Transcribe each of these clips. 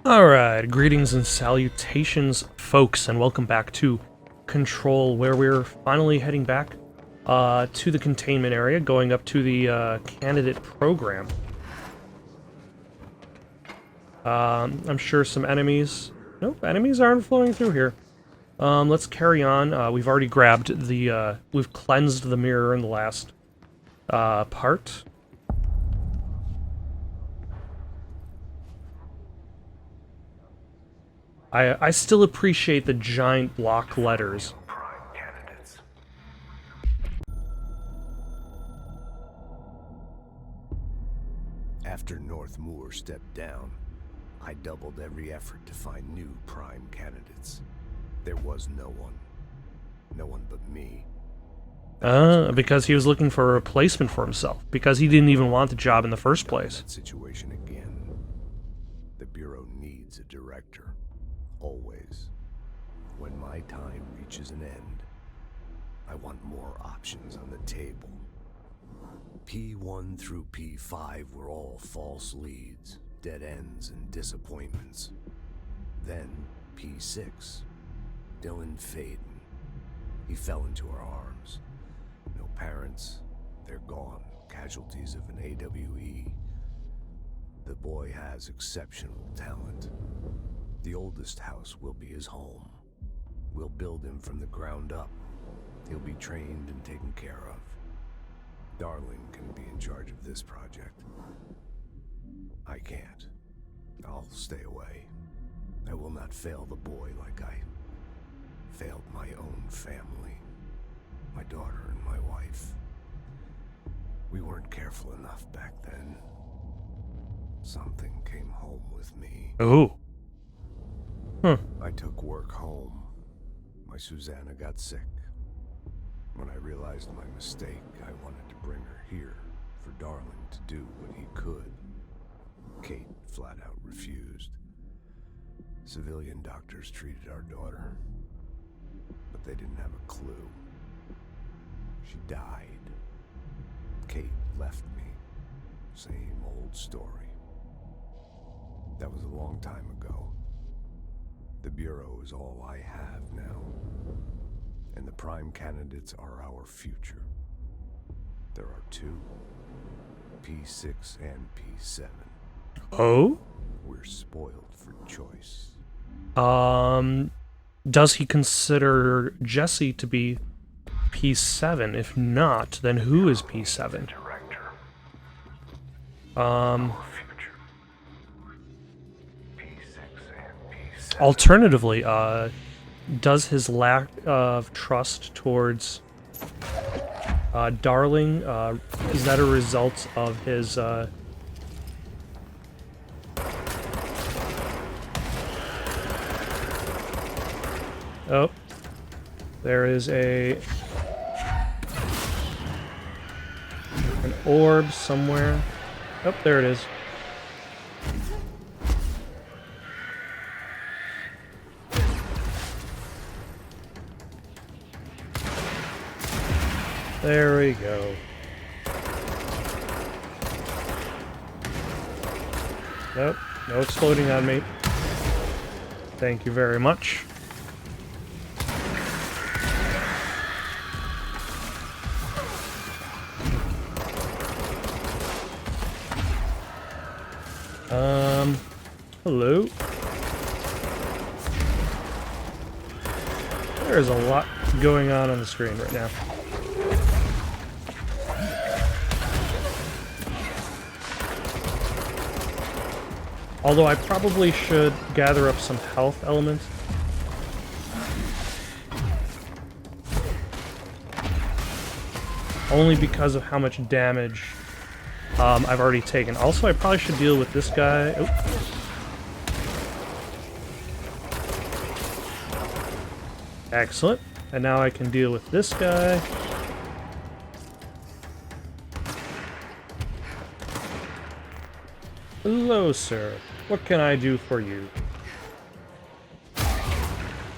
Alright, greetings and salutations, folks, and welcome back to Control, where we're finally heading back to the containment area, going up to the candidate program. I'm sure some enemies... Nope, enemies aren't flowing through here. Let's carry on. We've already grabbed the... we've cleansed the mirror in the last part. I still appreciate the giant block letters. After North Moore stepped down, I doubled every effort to find new prime candidates. There was no one. No one but me. Because he was looking for a replacement for himself. Because he didn't even want the job in the first place. That situation again. The Bureau needs a director. Always. When my time reaches an end, I want more options on the table. P1 through P5 were all false leads, dead ends, and disappointments. Then P6, Dylan Faden. He fell into our arms. No parents, they're gone, casualties of an AWE. The boy has exceptional talent. The oldest house will be his home. We'll build him from the ground up. He'll be trained and taken care of. Darling can be in charge of this project. I can't. I'll stay away. I will not fail the boy like I failed my own family. My daughter and my wife. We weren't careful enough back then. Something came home with me. Oh. I took work home. My Susanna got sick. When I realized my mistake, I wanted to bring her here for Darling to do what he could. Kate flat out refused. Civilian doctors treated our daughter, but they didn't have a clue. She died. Kate left me. Same old story. That was a long time ago. The Bureau is all I have now. And the prime candidates are our future. There are two. P6 and P7. Oh? We're spoiled for choice. Does he consider Jesse to be P7? If not, then who is P7? Alternatively, does his lack of trust towards Darling, is that a result of his, Oh, there is an orb somewhere. Oh, there it is. There we go. Nope, no exploding on me. Thank you very much. Hello. There's a lot going on the screen right now. Although I probably should gather up some health elements. Only because of how much damage I've already taken. Also, I probably should deal with this guy. Oh. Excellent. And now I can deal with this guy. Hello, sir. What can I do for you?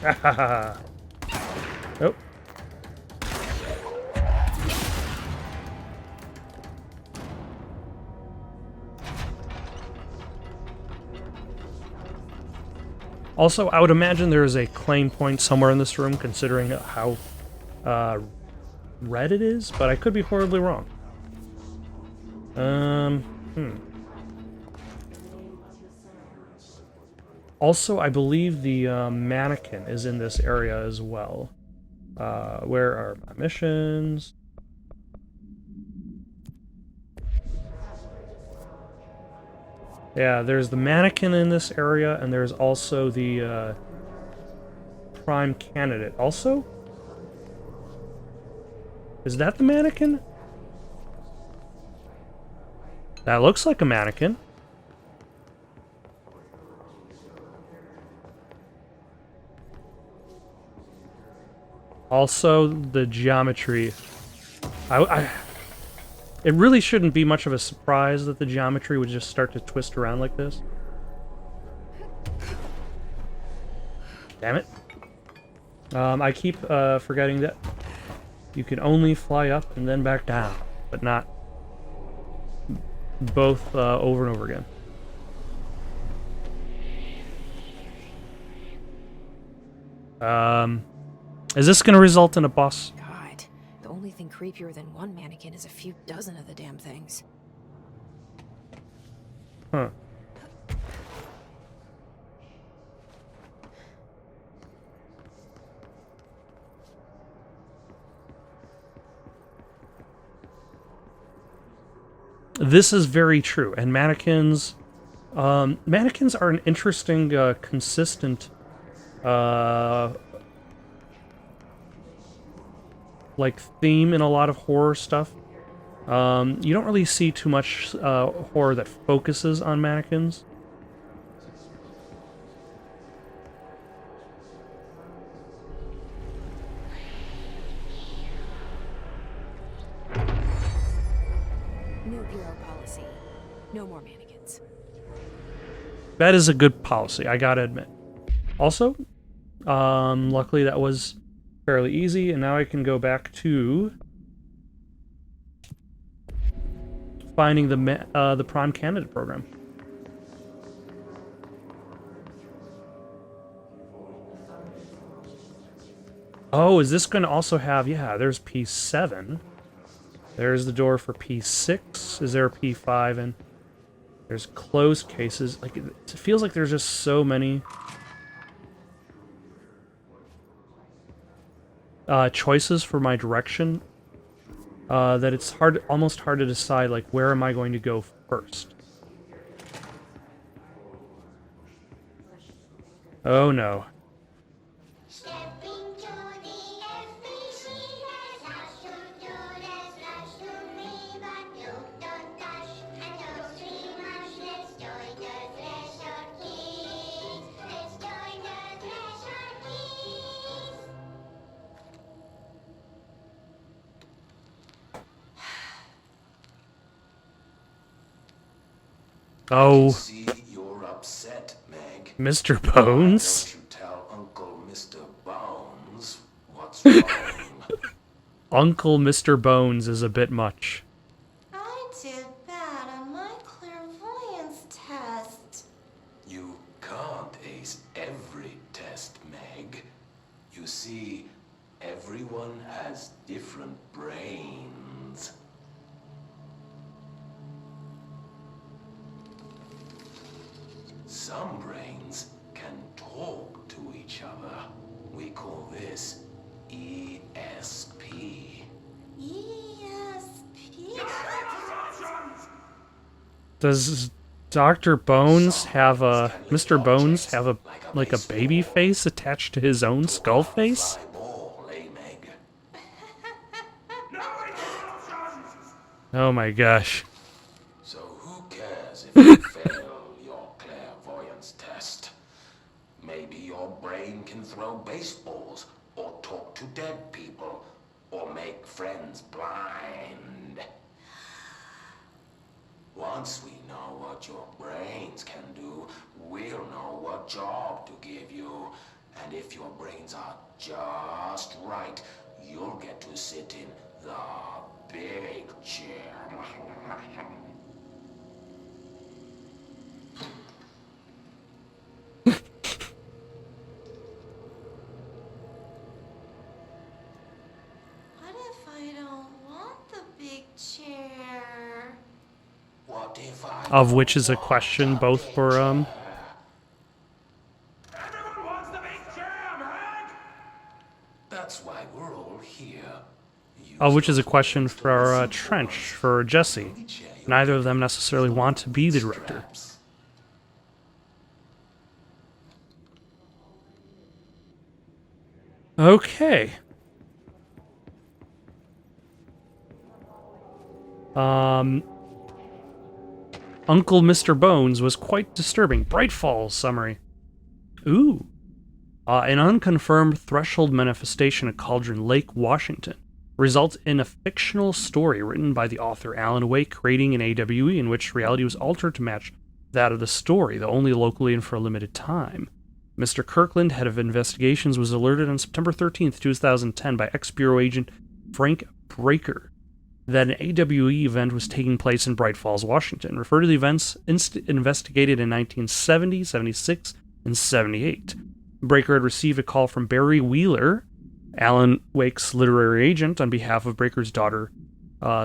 Hahaha. Oh. Also, I would imagine there is a claim point somewhere in this room, considering how red it is, but I could be horribly wrong. Also, I believe the mannequin is in this area as well. Where are my missions? Yeah, there's the mannequin in this area, and there's also the prime candidate. Also? Is that the mannequin? That looks like a mannequin. Also, the geometry. It really shouldn't be much of a surprise that the geometry would just start to twist around like this. Damn it. I keep forgetting that you can only fly up and then back down, but not both over and over again. Is this going to result in a boss? God, the only thing creepier than one mannequin is a few dozen of the damn things. Huh. This is very true, and mannequins are an interesting, consistent, like, theme in a lot of horror stuff. You don't really see too much horror that focuses on mannequins. New bureau policy. No more mannequins. That is a good policy, I gotta admit. Also, luckily that was fairly easy, and now I can go back to finding the prime candidate program. Oh, is this going to also have... Yeah, there's P7. There's the door for P6. Is there a P5? And there's closed cases. Like, it feels like there's just so many choices for my direction that it's almost hard to decide, like, where am I going to go first? Oh no. Oh, See, you're upset, Meg. Mr. Bones? Why don't you tell Uncle Mr. Bones what's wrong? Uncle Mr. Bones is a bit much. I did bad on my clairvoyance test. You can't ace every test, Meg. You see, everyone has different brains. Some brains can talk to each other. We call this ESP. ESP? Does Dr. Bones have Mr. Bones have a baby face attached to his own skull face? Ball, eh, Meg? Oh my gosh. So who cares if you fail your clairvoyance test? Maybe your brain can throw baseballs, or talk to dead people, or make friends blind. Once we know what your brains can do, we'll know what job to give you. And if your brains are just right, you'll get to sit in the big chair. of which is a question both for Everyone wants to be jam, Hank! That's why we're all here. which is a question for Trench, for Jesse. Neither of them necessarily want to be the director. Okay. Uncle Mr. Bones was quite disturbing. Bright Falls summary. Ooh. An unconfirmed threshold manifestation at Cauldron Lake, Washington, results in a fictional story written by the author Alan Wake, creating an AWE in which reality was altered to match that of the story, though only locally and for a limited time. Mr. Kirkland, head of investigations, was alerted on September 13th, 2010 by ex-Bureau agent Frank Breaker that an AWE event was taking place in Bright Falls, Washington. Refer to the events investigated in 1970, 76, and 78. Breaker had received a call from Barry Wheeler, Alan Wake's literary agent, on behalf of Breaker's daughter,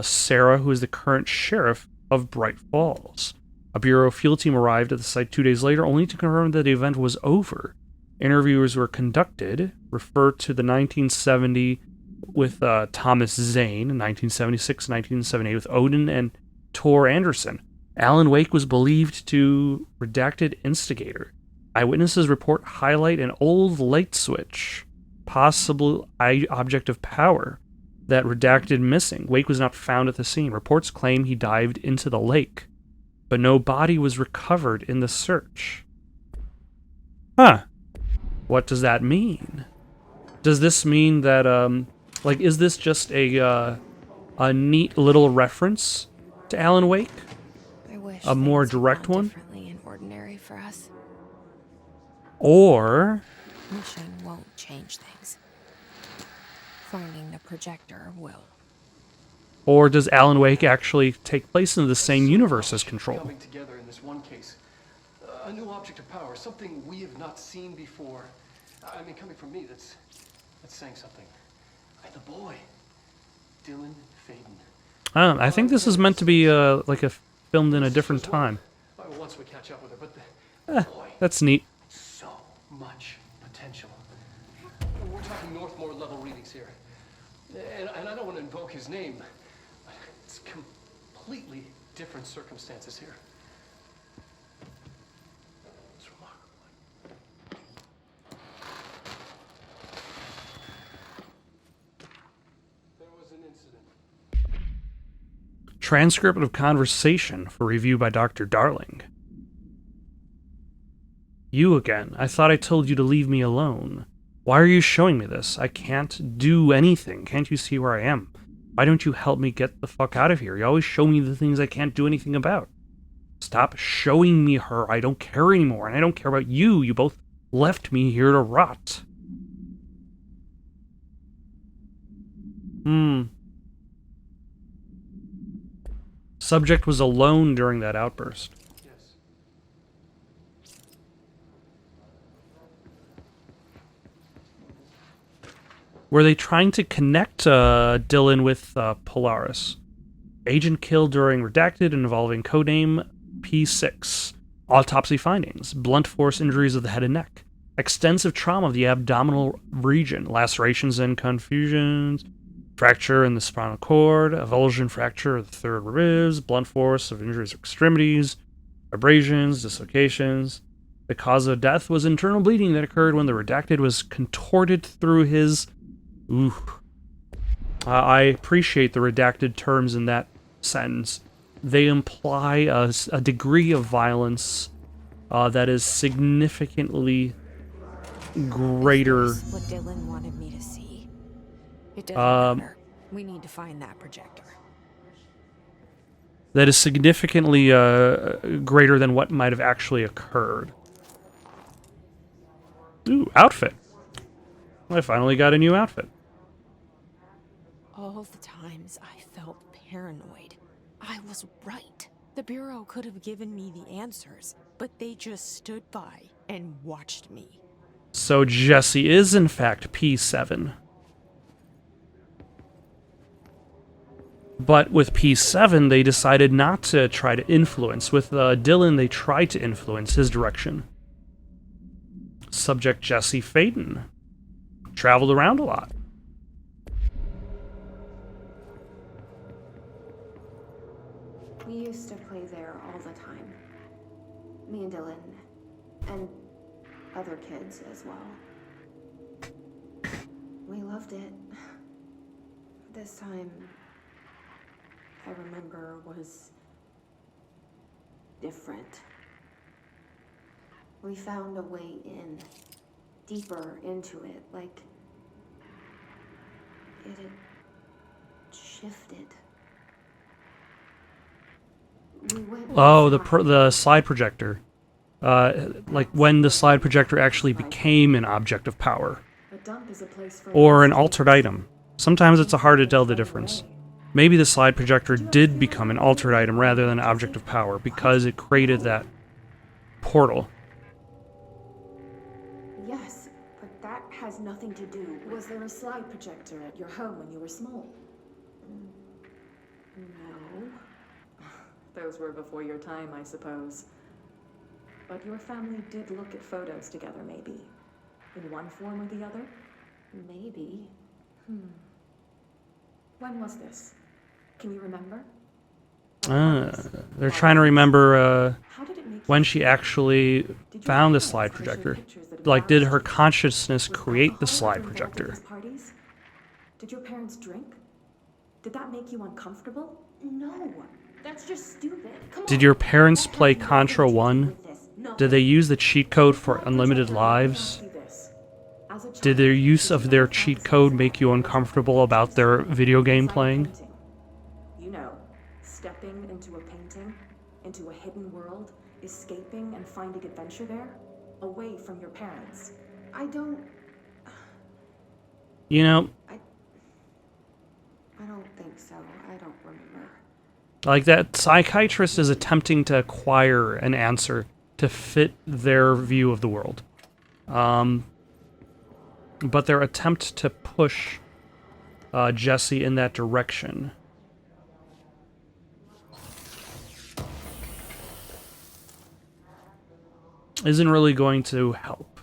Sarah, who is the current sheriff of Bright Falls. A Bureau field team arrived at the site 2 days later, only to confirm that the event was over. Interviews were conducted, referred to the 1970 with Thomas Zane, 1976, 1978 with Odin and Tor Anderson. Alan Wake was believed to redacted instigator. Eyewitnesses report highlight an old light switch, possible object of power, that redacted missing. Wake was not found at the scene. Reports claim he dived into the lake, but no body was recovered in the search. Huh. What does that mean? Does this mean that, is this just a neat little reference to Alan Wake? I wish A more things had direct gone one? differently and ordinary for us. Or Mission won't change things. Finding the projector will. Or does Alan Wake actually take place in the same universe as Control? Coming together in this one case. A new object of power, something we have not seen before. I mean, coming from me, that's saying something. And the boy, Dylan Faden. I think this is meant to be filmed in a different time. Once we catch up with her, but the boy, That's neat. so much potential. We're talking Northmore level readings here. And I don't want to invoke his name, but it's completely different circumstances here. It's remarkable. There was an incident. Transcript of conversation for review by Dr. Darling. You again. I thought I told you to leave me alone. Why are you showing me this? I can't do anything. Can't you see where I am? Why don't you help me get the fuck out of here? You always show me the things I can't do anything about. Stop showing me her. I don't care anymore, and I don't care about you. You both left me here to rot. Subject was alone during that outburst. Yes. Were they trying to connect Dylan with Polaris? Agent killed during Redacted involving codename P6. Autopsy findings. Blunt force injuries of the head and neck. Extensive trauma of the abdominal region. Lacerations and confusions. Fracture in the spinal cord. Avulsion fracture of the third ribs. Blunt force of injuries of extremities. Abrasions, dislocations. The cause of death was internal bleeding that occurred when the Redacted was contorted through his... Ooh. I appreciate the redacted terms in that sentence. They imply a degree of violence that is significantly greater. Is this what Dylan wanted me to see? It doesn't matter. We need to find that projector. That is significantly greater than what might have actually occurred. Ooh, outfit. I finally got a new outfit. All the times I felt paranoid, I was right. The Bureau could have given me the answers, but they just stood by and watched me. So Jesse is in fact P7. But with P7, they decided not to try to influence. With Dylan, they tried to influence his direction. Subject Jesse Faden traveled around a lot. We used to play there all the time. Me and Dylan, and other kids as well. We loved it. This time, I remember, was different. We found a way in, deeper into it, like it had shifted. We went Oh, inside. the slide projector. Like when the slide projector actually became an object of power. A dump is a place for Or an us to altered item. Sometimes it's hard to tell the difference. Maybe the slide projector did become an altered item rather than an object of power because it created that portal. Yes, but that has nothing to do. Was there a slide projector at your home when you were small? No. Those were before your time, I suppose. But your family did look at photos together, maybe. In one form or the other? Maybe. When was this? Can you remember? They're trying to remember How did it make when you she feel? actually Did your found the parents slide ever show projector. pictures that Like, did her embarrassed you? consciousness Was create the alcohol slide involved in projector? these parties? Did your parents drink? Did that make you uncomfortable? No, that's just stupid. Come Did on. your parents That play has nothing Contra to do 1? with this. Nothing. Did they use the cheat code for Slide unlimited projector, let me lives? ask you this. As a Did child, their use did of you their ever cheat fantasize code about make you being uncomfortable about their video game inside a playing? painting? You know, stepping into a painting, into a hidden world, escaping and finding adventure there, away from your parents. I don't You know, think so. I don't remember. like that psychiatrist is attempting to acquire an answer to fit their view of the world. But their attempt to push Jesse in that direction isn't really going to help.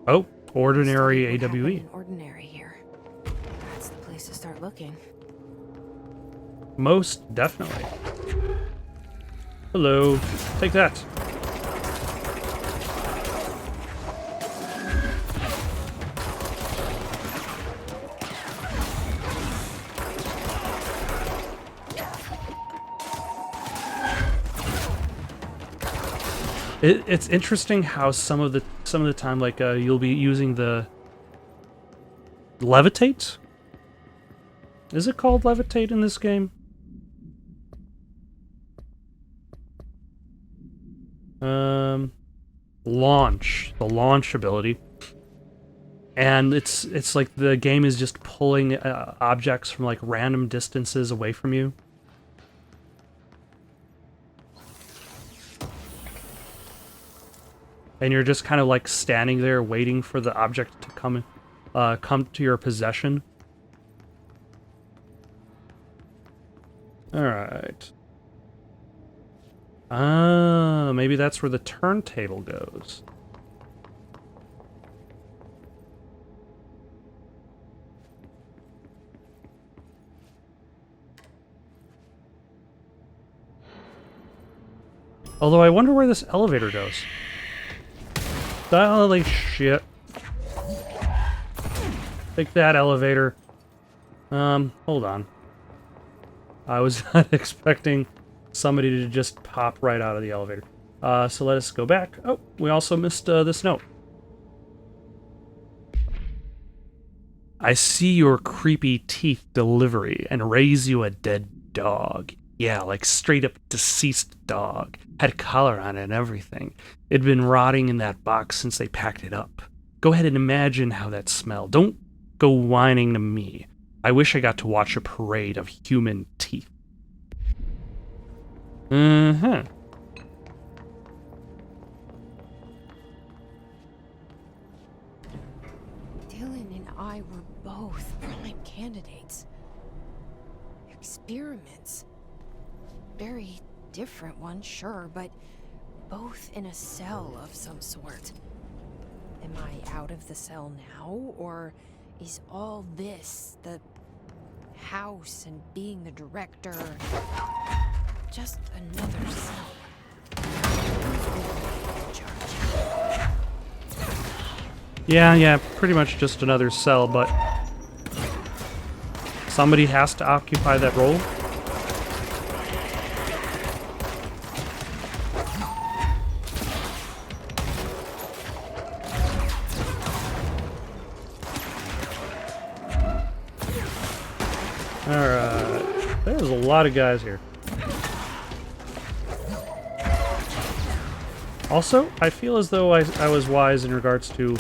Oh, ordinary Studied what happened AWE. in Ordinary here. That's the place to start looking. Most definitely. Hello. Take that. It's interesting how some of the time, like you'll be using the levitate. Is it called levitate in this game? Launch, the launch ability, and it's like the game is just pulling objects from like random distances away from you. And you're just kind of like standing there waiting for the object to come to your possession. All right. Ah, maybe that's where the turntable goes. Although I wonder where this elevator goes. Holy shit. Take that, elevator. Hold on. I was not expecting somebody to just pop right out of the elevator. So let us go back. Oh, we also missed this note. I see your creepy teeth delivery and raise you a dead dog. Yeah, like straight up deceased dog. Had a collar on it and everything. It'd been rotting in that box since they packed it up. Go ahead and imagine how that smelled. Don't go whining to me. I wish I got to watch a parade of human teeth. candidates. Experiments. Very different ones, sure, but both in a cell of some sort. Am I out of the cell now, or is all this, the house and being the director, just another cell? Who's really in charge? Yeah, pretty much just another cell, but somebody has to occupy that role. Alright, there's a lot of guys here. Also, I feel as though I was wise in regards to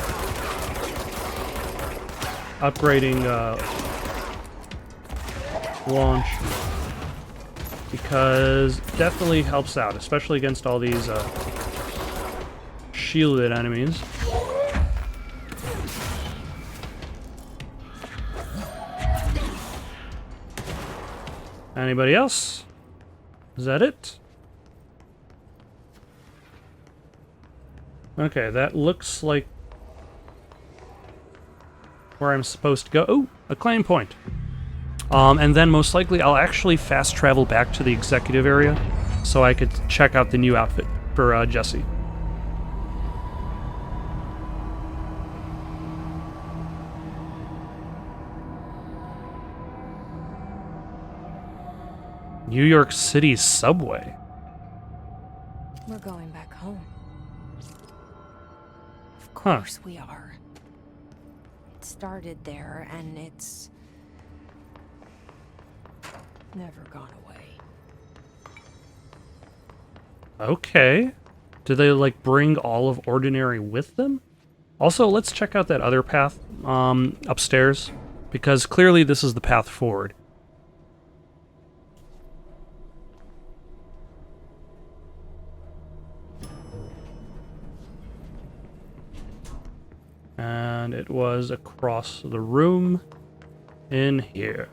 upgrading launch, because it definitely helps out, especially against all these shielded enemies. Anybody else? Is that it? Okay, that looks like where I'm supposed to go. Oh, a claim point. And then most likely I'll actually fast travel back to the executive area so I could check out the new outfit for Jesse. New York City subway. We're going back home. Of course we are. It started there, and it's never gone away. Okay. Do they, like, bring all of Ordinary with them? Also, let's check out that other path upstairs, because clearly this is the path forward. And it was across the room in here.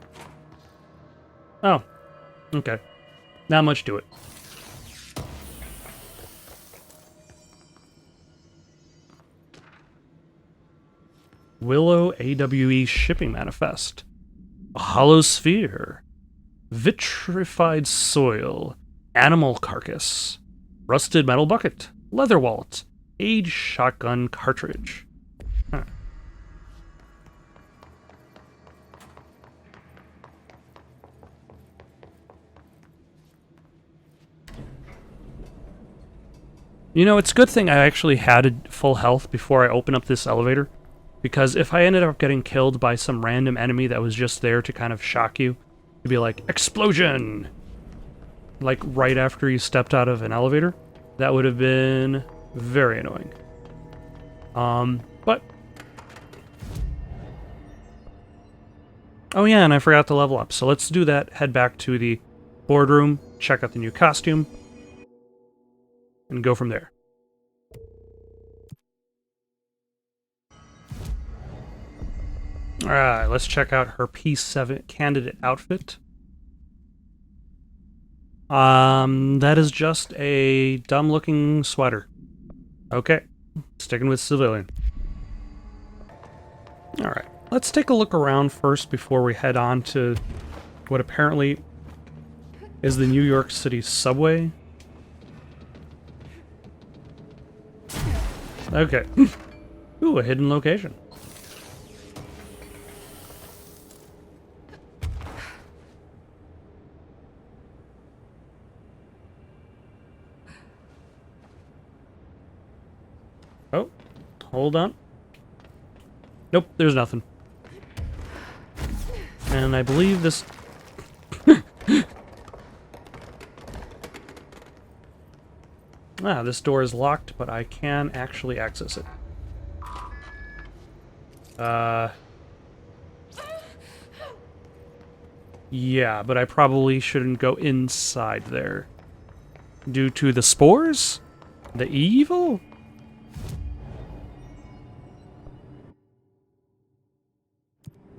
Oh, okay. Not much to it. Willow AWE shipping manifest. A hollow sphere. Vitrified soil. Animal carcass. Rusted metal bucket. Leather wallet. Aged shotgun cartridge. Huh. You know, it's a good thing I actually had full health before I open up this elevator, because if I ended up getting killed by some random enemy that was just there to kind of shock you, to be like, explosion! Like right after you stepped out of an elevator, that would have been very annoying. But... Oh yeah, and I forgot to level up, so let's do that, head back to the boardroom, check out the new costume, and go from there. Alright, let's check out her P7 candidate outfit. That is just a dumb-looking sweater. Okay, sticking with civilian. Alright, let's take a look around first before we head on to what apparently is the New York City subway. Okay. Ooh, a hidden location. Oh, hold on. Nope, there's nothing. And I believe this... this door is locked, but I can actually access it. Yeah, but I probably shouldn't go inside there. Due to the spores? The evil?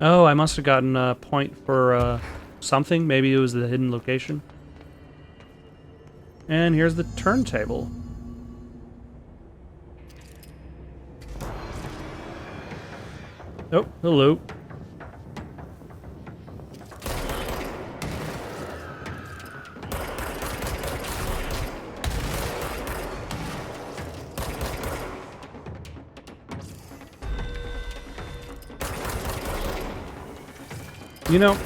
Oh, I must have gotten a point for something. Maybe it was the hidden location. And here's the turntable. Oh, hello. You know,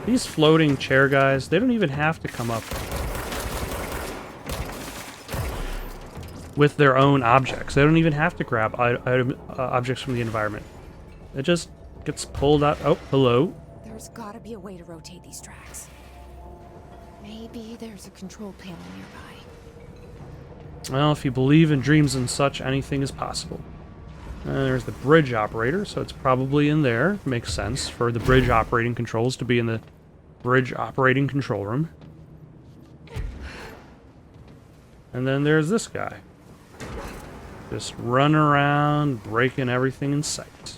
these floating chair guys, they don't even have to come up with their own objects. They don't even have to grab objects from the environment. It just gets pulled out. Oh, hello. There's gotta be a way to rotate these tracks. Maybe there's a control panel nearby. Well, if you believe in dreams and such, anything is possible. There's the bridge operator, so it's probably in there. Makes sense for the bridge operating controls to be in the bridge operating control room. And then there's this guy. Just running around, breaking everything in sight.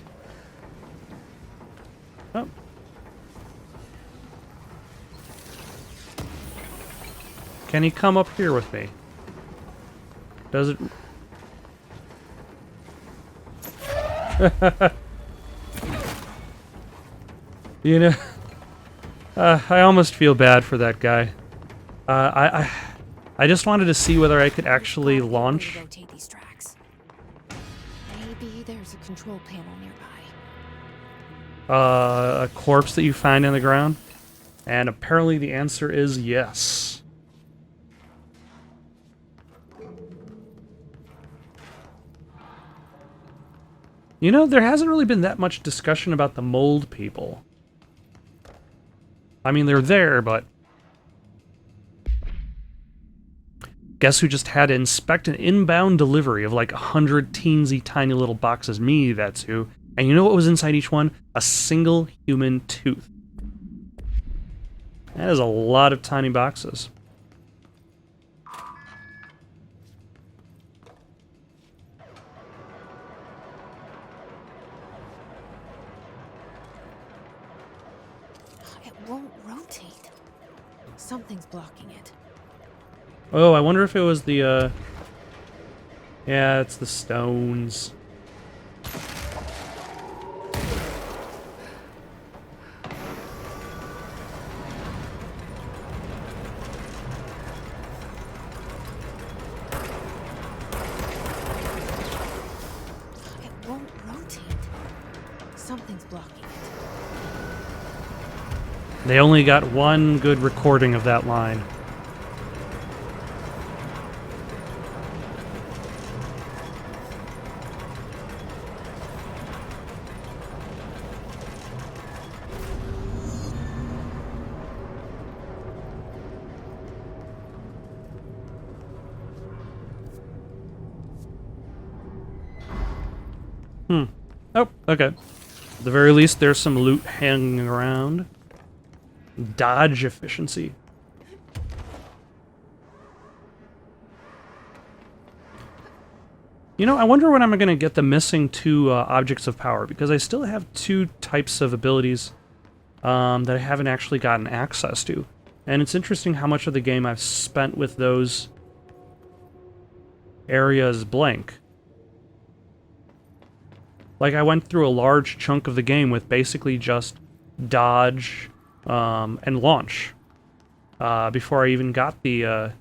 Oh. Can he come up here with me? Does it... You know, I almost feel bad for that guy. I just wanted to see whether I could actually launch. Rotate these tracks. Maybe there's a control panel nearby. A corpse that you find in the ground, and apparently the answer is yes. You know, there hasn't really been that much discussion about the mold people. I mean, they're there, but... Guess who just had to inspect an inbound delivery of like 100 teensy tiny little boxes? Me, that's who. And you know what was inside each one? A single human tooth. That is a lot of tiny boxes. It won't rotate. Something's blocking it. Oh, I wonder if it was the, Yeah, it's the stones. It won't rotate. Something's blocking it. They only got one good recording of that line. Oh, okay. At the very least, there's some loot hanging around. Dodge efficiency. You know, I wonder when I'm going to get the missing two objects of power, because I still have two types of abilities that I haven't actually gotten access to. And it's interesting how much of the game I've spent with those areas blank. Like, I went through a large chunk of the game with basically just dodge and launch before I even got the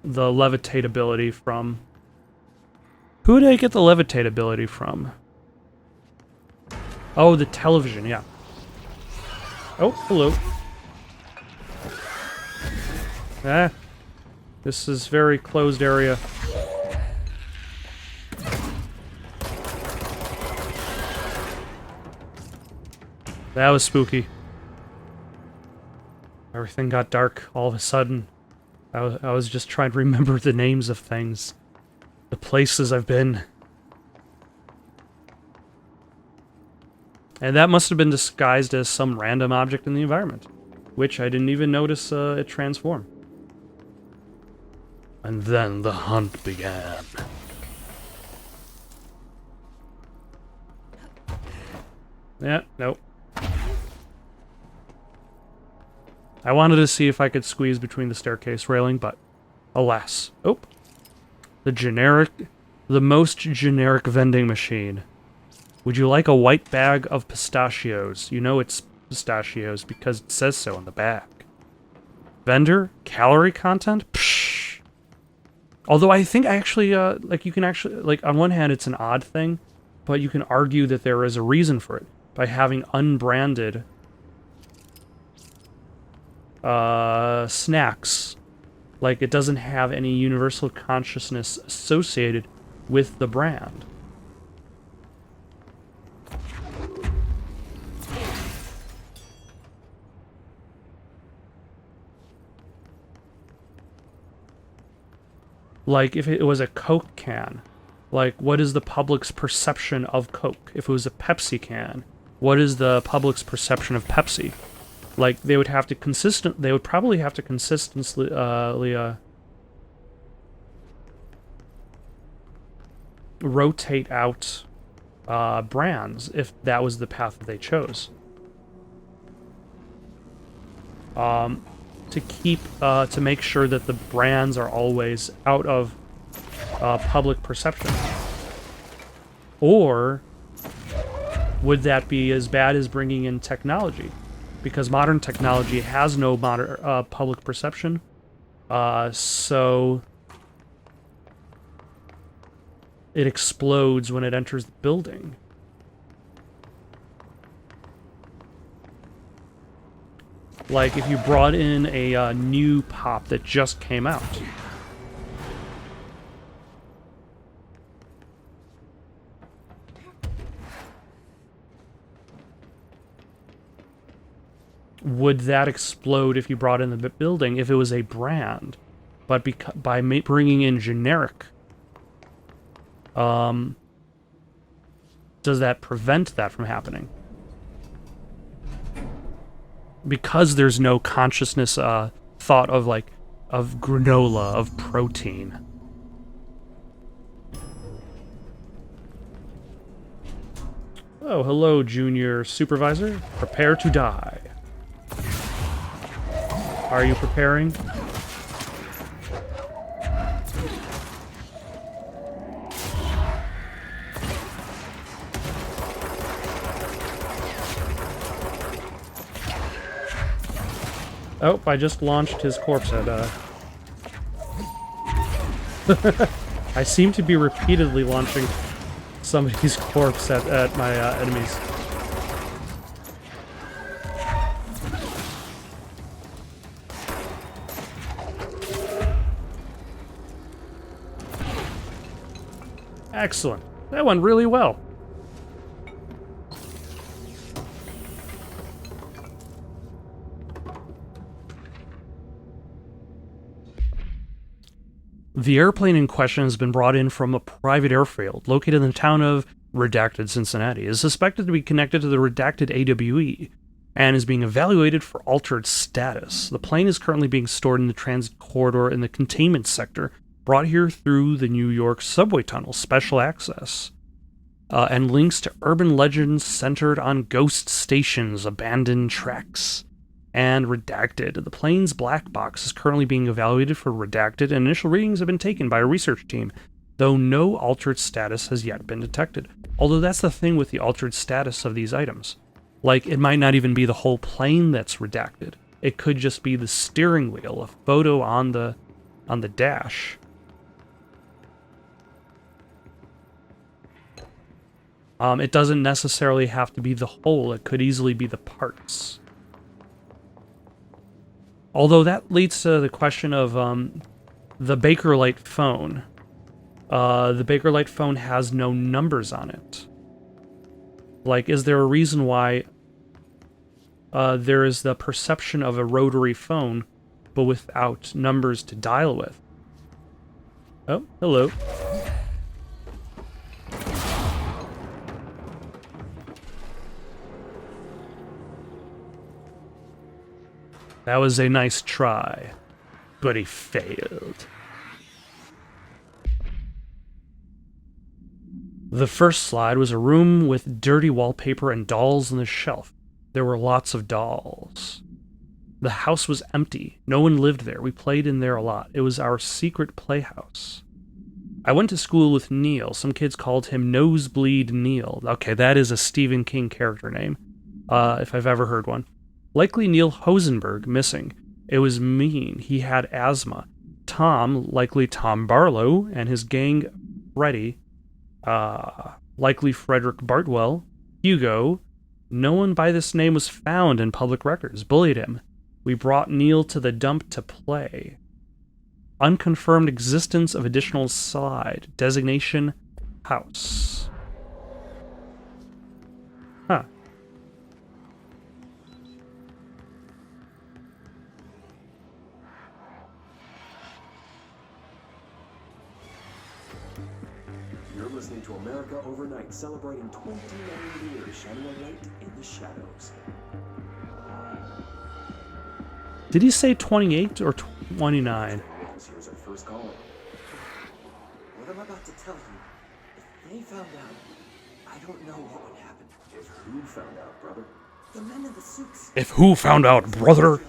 levitate ability from... Who did I get the levitate ability from? Oh, the television, yeah. Oh, hello. Ah, this is very closed area. That was spooky. Everything got dark all of a sudden. I was just trying to remember the names of things. The places I've been. And that must have been disguised as some random object in the environment, which I didn't even notice it transform. And then the hunt began. Yeah, nope. I wanted to see if I could squeeze between the staircase railing, but alas. Oh. The most generic vending machine. Would you like a white bag of pistachios? You know it's pistachios because it says so on the bag. Vendor? Calorie content? Psh. Although I think actually, like, you can actually, like, on one hand it's an odd thing, but you can argue that there is a reason for it by having unbranded snacks. Like, it doesn't have any universal consciousness associated with the brand. Like, if it was a Coke can, like, what is the public's perception of Coke? If it was a Pepsi can, what is the public's perception of Pepsi? Like, they would probably have to consistently, rotate out, brands if that was the path that they chose. To make sure that the brands are always out of, public perception. Or would that be as bad as bringing in technology? Because modern technology has no public perception, so it explodes when it enters the building. Like, if you brought in a new pop that just came out. Would that explode if you brought in the building if it was a brand? But by bringing in generic, does that prevent that from happening? Because there's no consciousness, thought of, like, of granola, of protein. Oh, hello, Junior Supervisor. Prepare to die. Are you preparing? Oh, I just launched his corpse at, I seem to be repeatedly launching somebody's corpse at my, enemies. Excellent. That went really well. The airplane in question has been brought in from a private airfield located in the town of Redacted, Cincinnati. It is suspected to be connected to the Redacted AWE and is being evaluated for altered status. The plane is currently being stored in the transit corridor in the containment sector, brought here through the New York subway tunnel, special access, and links to urban legends centered on ghost stations, abandoned tracks, and Redacted. The plane's black box is currently being evaluated for Redacted, and initial readings have been taken by a research team, though no altered status has yet been detected. Although that's the thing with the altered status of these items. Like, it might not even be the whole plane that's redacted. It could just be the steering wheel, a photo on the dash. It doesn't necessarily have to be the whole, it could easily be the parts. Although that leads to the question of the Bakelite phone. The Bakelite phone has no numbers on it. Like, is there a reason why there is the perception of a rotary phone, but without numbers to dial with? Oh, hello. That was a nice try, but he failed. The first slide was a room with dirty wallpaper and dolls on the shelf. There were lots of dolls. The house was empty. No one lived there. We played in there a lot. It was our secret playhouse. I went to school with Neil. Some kids called him Nosebleed Neil. Okay, that is a Stephen King character name, if I've ever heard one. Likely Neil Hosenberg, missing. It was mean. He had asthma. Tom, likely Tom Barlow, and his gang, Freddy. Likely Frederick Bartwell. Hugo. No one by this name was found in public records. Bullied him. We brought Neil to the dump to play. Unconfirmed existence of additional slide. Designation, house. Huh. You're listening to America Overnight, celebrating 29 years shining a light in the shadows. Did he say 28 or 29? Here's our first caller. What I'm about to tell you, if they found out, I don't know what would happen. If who found out, brother? The men in the suits. If who found out, brother?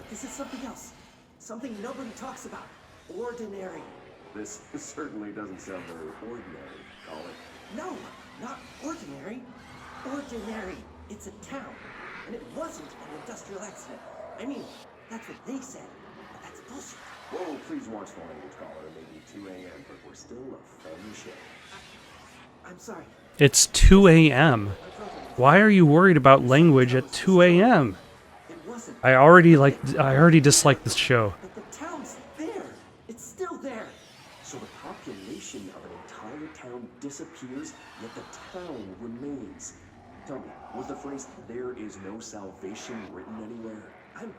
This is something else. Something nobody talks about. Ordinary. This certainly doesn't sound very ordinary, caller. No, not ordinary. Ordinary. It's a town. And it wasn't an industrial accident. I mean, that's what they said. But that's bullshit. Whoa, please watch the language, caller. It may be 2 a.m., but we're still a family show. I'm sorry. It's 2 a.m. Why are you worried about language at 2 a.m.? I already dislike this show. But the town's there. It's still there. So the population of an entire town disappears, yet the town remains. Tell me, was the phrase "there is no salvation" written anywhere? I'm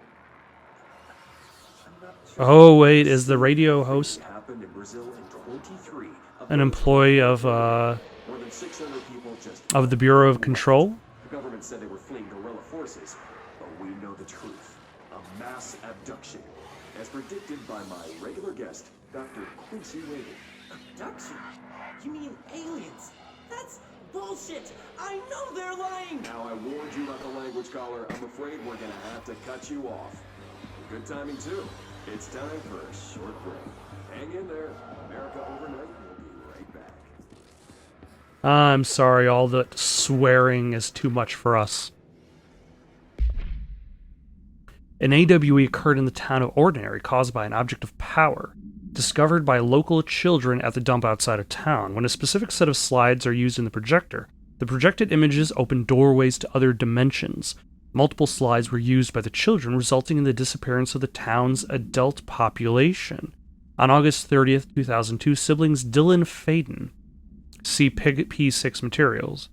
not sure. Oh wait, is the radio host Happened in Brazil in 23 an employee of more than 600 people just the Bureau of Control? The government said they were fleeing guerrilla forces, but we know the truth. A mass abduction, as predicted by my regular guest, Dr. Quincy Reagan. Abduction? You mean aliens? That's bullshit! I know they're lying! Now, I warned you about the language, caller. I'm afraid we're gonna have to cut you off. Good timing, too. It's time for a short break. Hang in there. America Overnight will be right back. I'm sorry, all the swearing is too much for us. An AWE occurred in the town of Ordinary, caused by an object of power, discovered by local children at the dump outside of town. When a specific set of slides are used in the projector, the projected images open doorways to other dimensions. Multiple slides were used by the children, resulting in the disappearance of the town's adult population. On August 30th, 2002, siblings Dylan Faden, CP6 materials,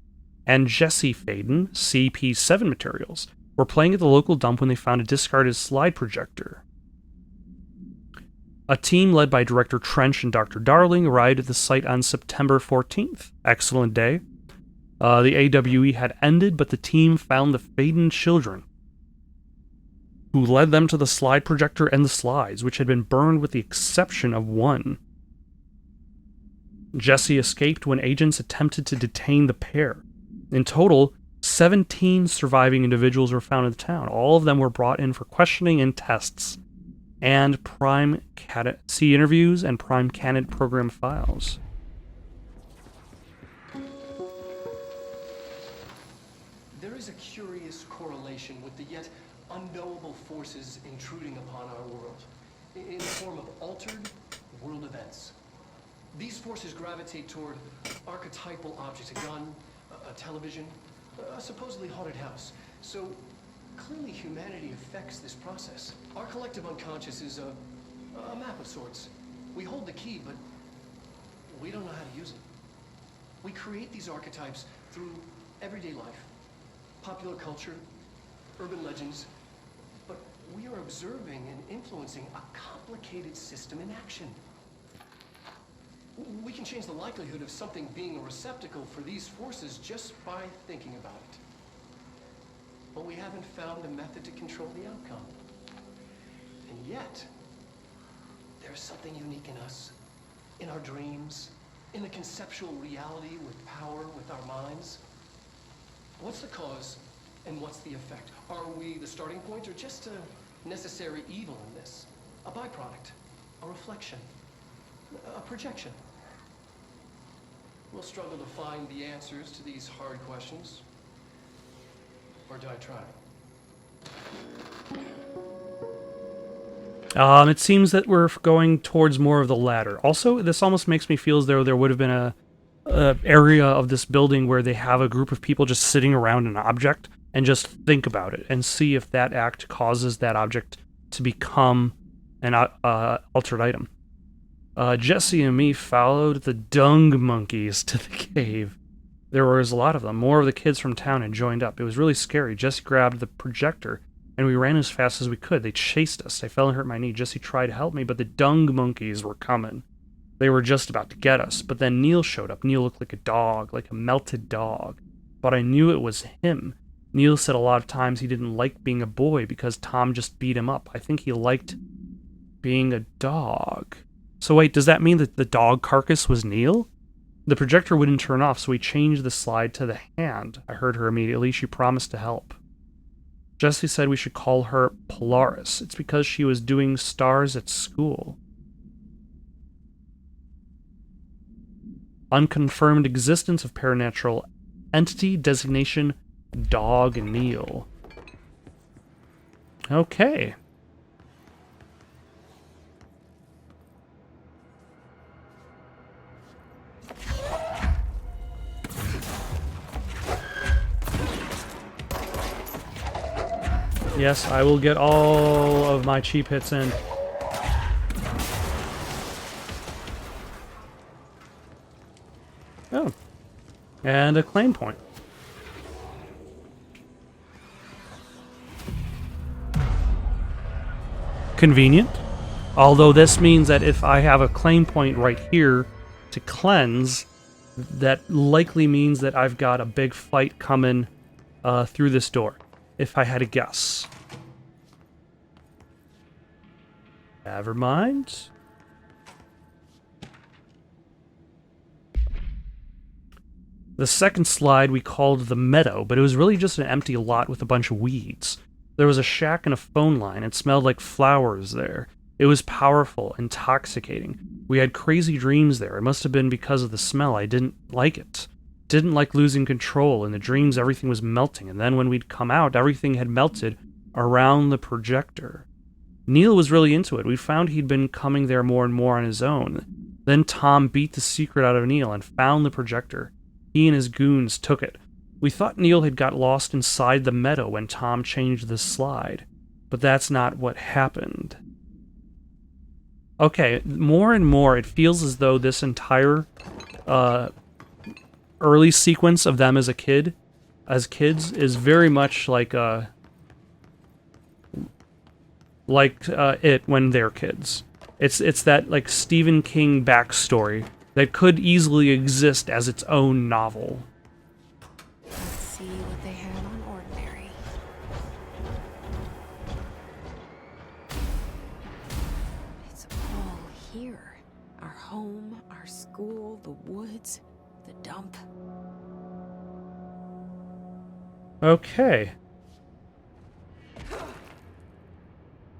and Jesse Faden, CP7 materials, were playing at the local dump when they found a discarded slide projector. A team led by Director Trench and Dr. Darling arrived at the site on September 14th. Excellent day. The AWE had ended, but the team found the Faden children, who led them to the slide projector and the slides, which had been burned with the exception of one. Jesse escaped when agents attempted to detain the pair. In total, 17 surviving individuals were found in the town. All of them were brought in for questioning and tests, and see interviews and Prime Candidate program files. There is a curious correlation with the yet unknowable forces intruding upon our world, in the form of altered world events. These forces gravitate toward archetypal objects, a gun, a television, a supposedly haunted house. So clearly humanity affects this process. Our collective unconscious is a map of sorts. We hold the key, but we don't know how to use it. We create these archetypes through everyday life, popular culture, urban legends, but we are observing and influencing a complicated system in action. We can change the likelihood of something being a receptacle for these forces just by thinking about it. But we haven't found a method to control the outcome. And yet, there's something unique in us, in our dreams, in a conceptual reality with power, with our minds? What's the cause and what's the effect? Are we the starting point or just a necessary evil in this? A byproduct, a reflection, a projection? We'll struggle to find the answers to these hard questions. Or do I try? It seems that we're going towards more of the latter. Also, this almost makes me feel as though there would have been a area of this building where they have a group of people just sitting around an object and just think about it and see if that act causes that object to become an altered item. Jesse and me followed the dung monkeys to the cave. There was a lot of them. More of the kids from town had joined up. It was really scary. Jesse grabbed the projector, and we ran as fast as we could. They chased us. I fell and hurt my knee. Jesse tried to help me, but the dung monkeys were coming. They were just about to get us. But then Neil showed up. Neil looked like a dog, like a melted dog. But I knew it was him. Neil said a lot of times he didn't like being a boy because Tom just beat him up. I think he liked being a dog. So wait, does that mean that the dog carcass was Neil? The projector wouldn't turn off, so we changed the slide to the hand. I heard her immediately. She promised to help. Jessie said we should call her Polaris. It's because she was doing stars at school. Unconfirmed existence of paranatural entity designation Dog Neil. Okay. Yes, I will get all of my cheap hits in. Oh. And a claim point. Convenient. Although this means that if I have a claim point right here to cleanse, that likely means that I've got a big fight coming through this door. If I had to guess. Never mind. The second slide we called the meadow, but it was really just an empty lot with a bunch of weeds. There was a shack and a phone line. It smelled like flowers there. It was powerful, intoxicating. We had crazy dreams there. It must have been because of the smell. I didn't like it. Didn't like losing control. In the dreams, everything was melting, and then when we'd come out, everything had melted around the projector. Neil was really into it. We found he'd been coming there more and more on his own. Then Tom beat the secret out of Neil and found the projector. He and his goons took it. We thought Neil had got lost inside the meadow when Tom changed the slide, but that's not what happened. Okay, more and more, it feels as though this entire early sequence of them as kids is very much like it when they're kids. It's that like Stephen King backstory that could easily exist as its own novel. Let's see what they have on Ordinary. It's all here. Our home, our school, the woods, the dump. Okay.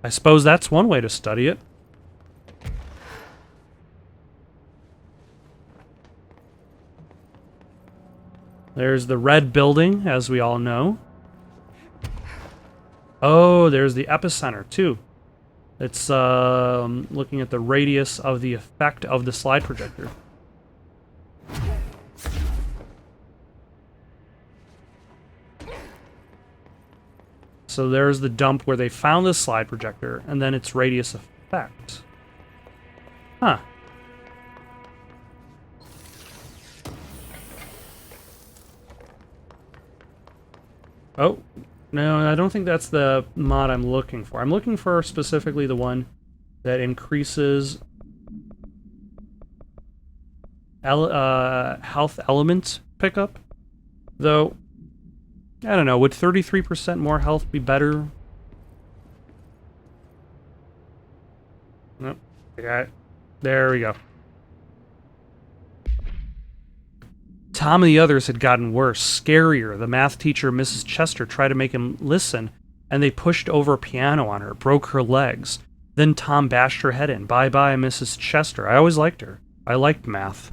I suppose that's one way to study it. There's the red building, as we all know. Oh, there's the epicenter, too. It's looking at the radius of the effect of the slide projector. So there's the dump where they found the slide projector, and then its radius effect. Huh. Oh, no, I don't think that's the mod I'm looking for. I'm looking for specifically the one that increases health element pickup. Though, I don't know, would 33% more health be better? Nope. I got it. There we go. Tom and the others had gotten worse, scarier. The math teacher, Mrs. Chester, tried to make him listen, and they pushed over a piano on her, broke her legs. Then Tom bashed her head in. Bye-bye, Mrs. Chester. I always liked her. I liked math.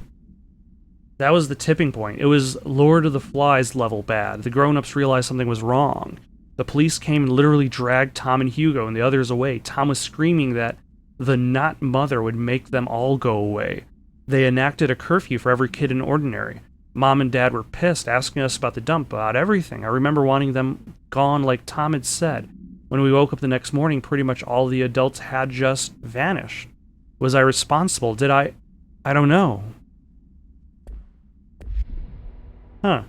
That was the tipping point. It was Lord of the Flies level bad. The grown-ups realized something was wrong. The police came and literally dragged Tom and Hugo and the others away. Tom was screaming that the not mother would make them all go away. They enacted a curfew for every kid in Ordinary. Mom and Dad were pissed, asking us about the dump, about everything. I remember wanting them gone like Tom had said. When we woke up the next morning, pretty much all the adults had just vanished. Was I responsible? Did I don't know. Huh.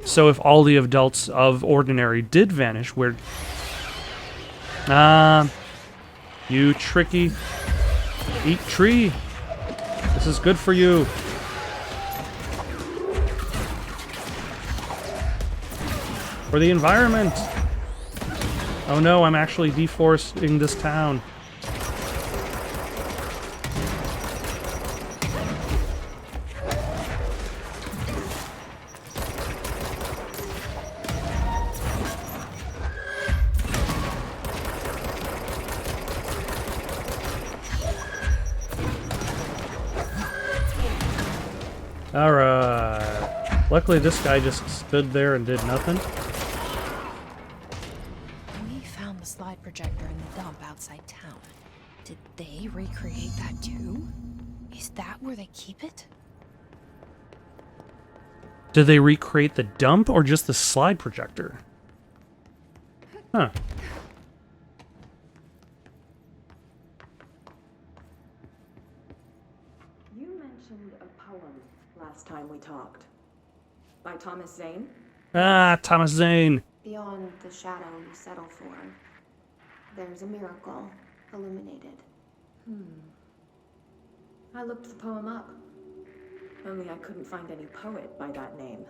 So if all the adults of Ordinary did vanish, where... You tricky... Eat tree! This is good for you. For the environment! Oh no, I'm actually deforesting this town. Alright. Luckily this guy just stood there and did nothing. We found the slide projector in the dump outside town. Did they recreate that too? Is that where they keep it? Did they recreate the dump or just the slide projector? Huh. You mentioned a poem last time we talked. By Thomas Zane? Ah, Thomas Zane. Beyond the shadow you settle for, there's a miracle illuminated. I looked the poem up. Only I couldn't find any poet by that name.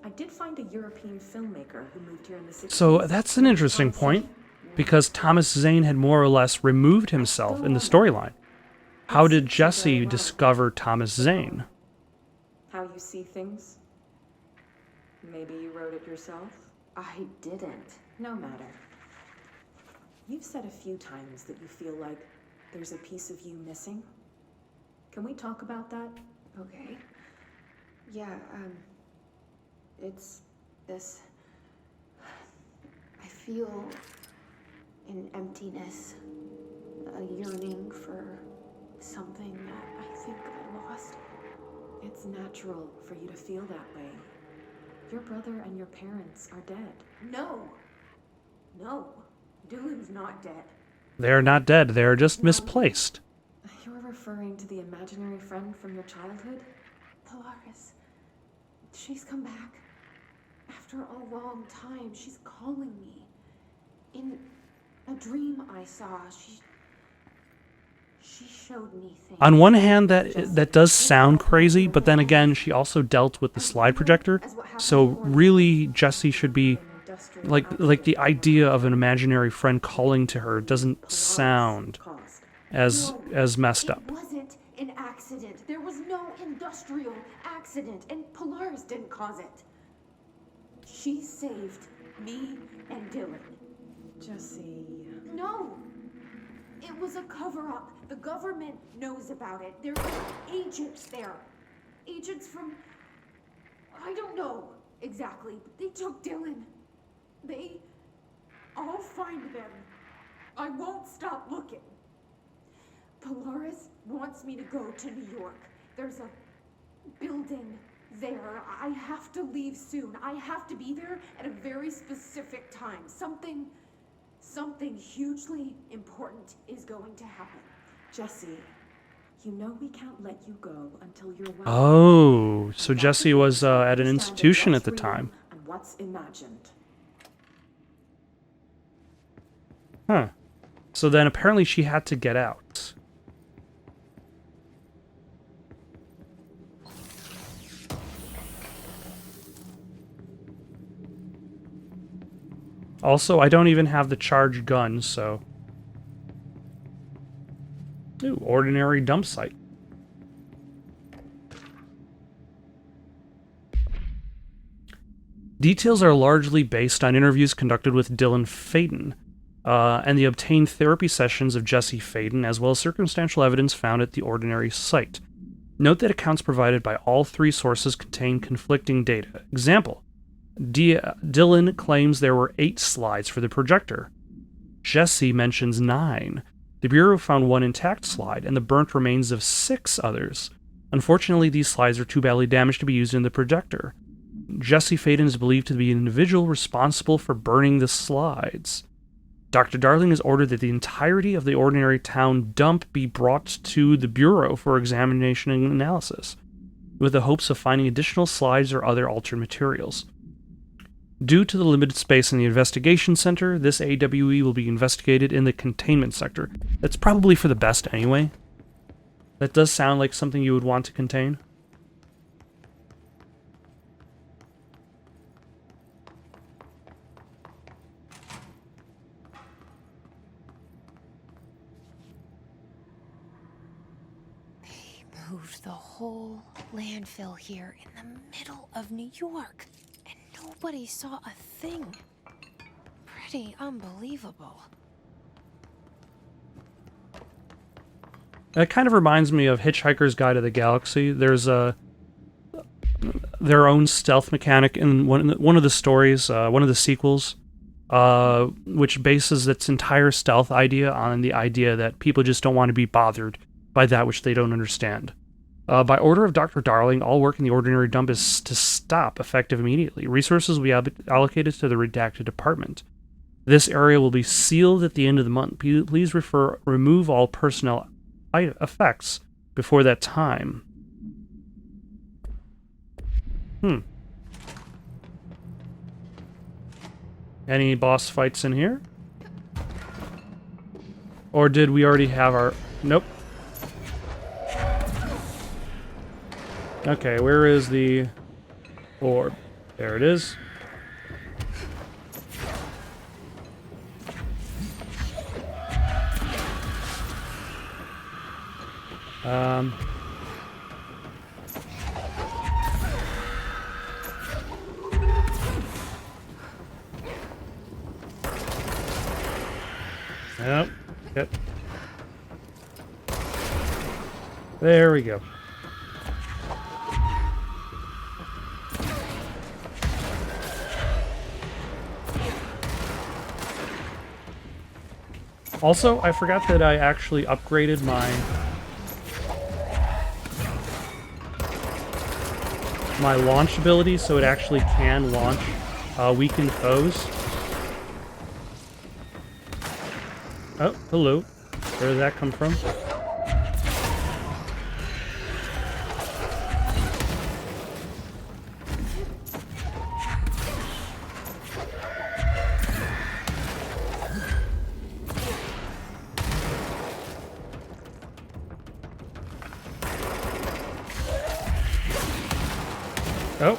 I did find a European filmmaker who moved here in the 60s. So that's an interesting point, because Thomas Zane had more or less removed himself in the storyline. How did Jesse discover Thomas Zane? How you see things? Maybe you wrote it yourself? I didn't. No matter. You've said a few times that you feel like there's a piece of you missing. Can we talk about that? Okay. Yeah, it's this. I feel an emptiness, a yearning for something that I think I lost. It's natural for you to feel that way. Your brother and your parents are dead. No! No. Dylan's not dead. They're not dead, they're just misplaced. You're referring to the imaginary friend from your childhood? Polaris. She's come back. After a long time, she's calling me. In a dream I saw, she showed me things. On one hand, that does sound crazy, but then again, she also dealt with the slide projector. So really, Jesse should be like the idea of an imaginary friend calling to her doesn't sound as messed up. It wasn't an accident. There was no industrial accident, and Polaris didn't cause it. She saved me and Dylan. Jesse. No! It was a cover-up. The government knows about it. There are agents there. Agents from... I don't know exactly, but they took Dylan. I'll find them. I won't stop looking. Polaris wants me to go to New York. There's a building there. I have to leave soon. I have to be there at a very specific time. Something hugely important is going to happen. Jesse, you know we can't let you go until you're well. Oh, so Jesse was at an institution at the time. And what's imagined. Huh. So then apparently she had to get out. Also, I don't even have the charged gun, so... Ooh, ordinary dump site. Details are largely based on interviews conducted with Dylan Faden, and the obtained therapy sessions of Jesse Faden, as well as circumstantial evidence found at the ordinary site. Note that accounts provided by all three sources contain conflicting data. Example, Dylan claims there were 8 slides for the projector. Jesse mentions 9. The Bureau found 1 intact slide and the burnt remains of 6 others. Unfortunately, these slides are too badly damaged to be used in the projector. Jesse Faden is believed to be an individual responsible for burning the slides. Dr. Darling has ordered that the entirety of the ordinary town dump be brought to the Bureau for examination and analysis, with the hopes of finding additional slides or other altered materials. Due to the limited space in the investigation center, this AWE will be investigated in the containment sector. That's probably for the best anyway. That does sound like something you would want to contain. Moved the whole landfill here in the middle of New York, and nobody saw a thing. Pretty unbelievable. That kind of reminds me of Hitchhiker's Guide to the Galaxy. There's their own stealth mechanic in one of the stories, one of the sequels, which bases its entire stealth idea on the idea that people just don't want to be bothered by that which they don't understand. By order of Dr. Darling, all work in the ordinary dump is to stop effective immediately. Resources will be allocated to the redacted department. This area will be sealed at the end of the month. Please remove all personnel effects before that time. Any boss fights in here? Or did we already have our... Nope. Okay, where is the orb? There it is. Yep. Yep. There we go. Also, I forgot that I actually upgraded my launch ability so it actually can launch weakened foes. Oh, hello. Where did that come from? Oh.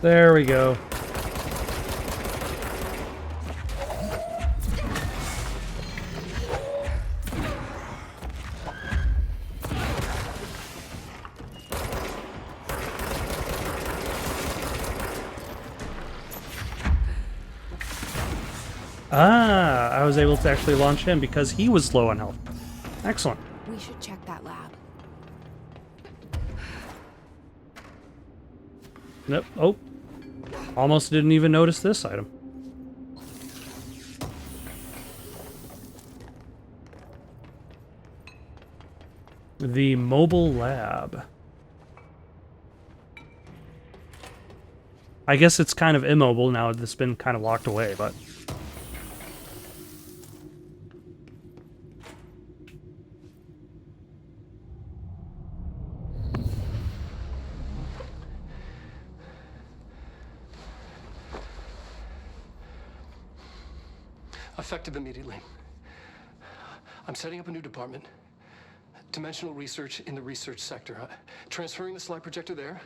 There we go. Ah, I was able to actually launch him because he was low on health. Excellent. We should check that lab. Nope. Oh. Almost didn't even notice this item. The mobile lab. I guess it's kind of immobile now that it's been kind of locked away, but... Effective immediately. I'm setting up a new department. Dimensional research in the research sector. Transferring the slide projector there.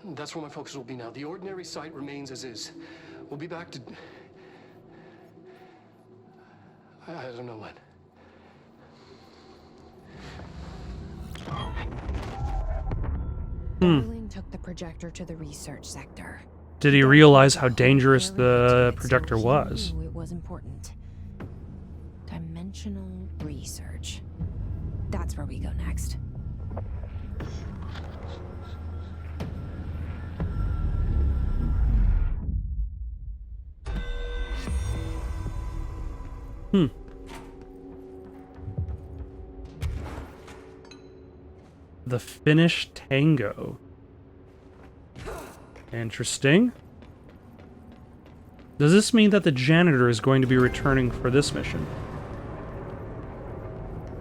That's where my focus will be now. The ordinary site remains as is. We'll be back to... I don't know when. Erling took the projector to the research sector. Did he realize how dangerous the projector He was? knew it was important. Dimensional research. That's where we go next. The Finnish Tango. Interesting. Does this mean that the janitor is going to be returning for this mission?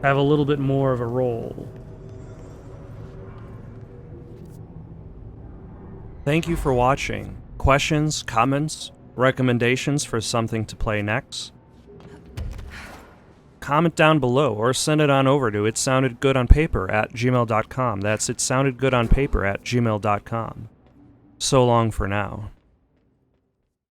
Have a little bit more of a role. Thank you for watching. Questions, comments, recommendations for something to play next? Comment down below or send it on over to itsoundedgoodonpaper@gmail.com. That's itsoundedgoodonpaper@gmail.com. So long for now.